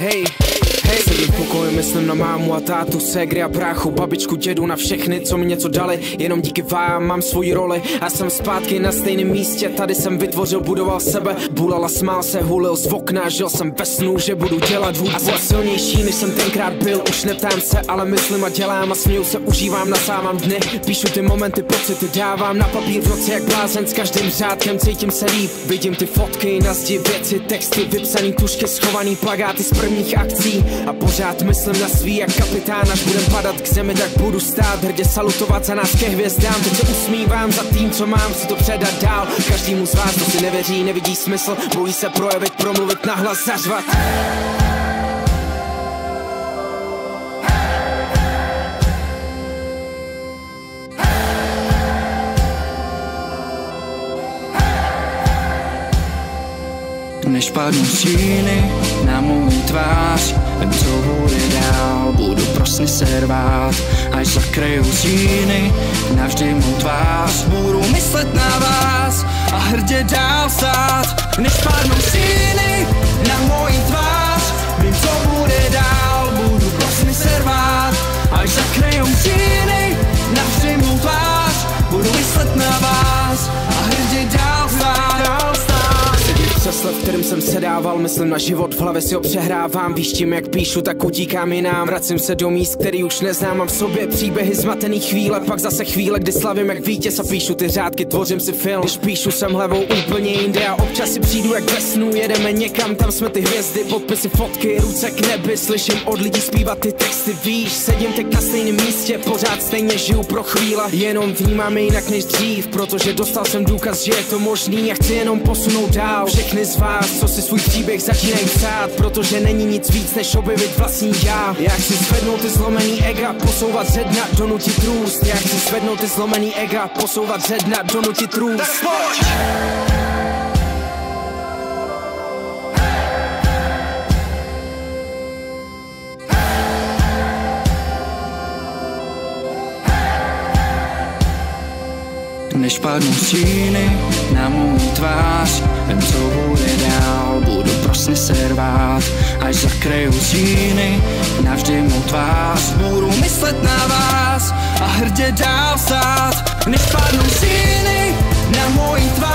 Hej. Sedím v pokoji, myslím na mámu a tátu, ségry a bráchu, babičku, dědu, na všechny, co mi něco dali. Jenom díky vám mám svoji roli a jsem zpátky na stejném místě. Tady jsem vytvořil, budoval sebe, bulala, smál se, hulil z okna, žil jsem ve snu, že budu dělat vůdce. A jsem silnější, než jsem tenkrát byl, už neptám se, ale myslím a dělám a směju se, užívám, nasávám dny. Píšu ty momenty, pocity, dávám na papír v noci jak blázen, s každým řádkem cítím se líp. Vidím ty fotky na zdi, věci, texty, vypsaný tušky, schovaný plakáty z prvních akcí. A pořád myslím na svý jak kapitán, až budem padat k zemi, tak budu stát, hrdě salutovat za nás ke hvězdám. Teď se usmívám za tým, co mám, si to předat dál. Každému z vás, kdo si nevěří, nevidí smysl, bojí se projevit, promluvit, nahlas, zařvat. Než padnou stíny na můj tvář, vím, co bude dál, budu pro sny se rvát. Až zakryju stíny, navždy mou tvář, budu myslet na vás a hrdě dál stát. Než padnou stíny na můj tvář, vím, co bude dál, budu pro sny se rvát. Až zakryju stíny, navždy mou tvář, budu myslet na vás a hrdě dál stát. Křesle, v kterým jsem sedával, myslím na život, v hlavě si ho přehrávám. Víš tím, jak píšu, tak utíkám jinam. Vracím se do míst, který už neznám. Mám v sobě příběhy zmatený chvíle, pak zase chvíle, kdy slavím jak vítěz a píšu ty řádky, tvořím si film. Když píšu, jsem hlavou úplně jinde a občas si přijdu jak ve snu. Jedeme někam, tam jsme ty hvězdy, podpisy, fotky, ruce k nebi. Slyším od lidí zpívat ty texty, víš, sedím teď na stejném místě, pořád stejně žiju pro chvíle. Jenom vnímám jinak než dřív, protože dostal jsem důkaz, že je to možný a chci jenom posunout dál. Všechny z vás, co si svůj příběh začínají psát, protože není nic víc, než objevit vlastní já. Já chci zvednout ty zlomený ega, posouvat ze dna, donutit růst. Já chci zvednout ty zlomený ega, posouvat ze dna, donutit růst. Než padnou stíny na můj tvář, vím, co bude dál, budu pro sny se rvát. Až zakryju stíny, navždy mou tvář, budu myslet na vás a hrdě dál stát. Než padnou stíny na můj tvář,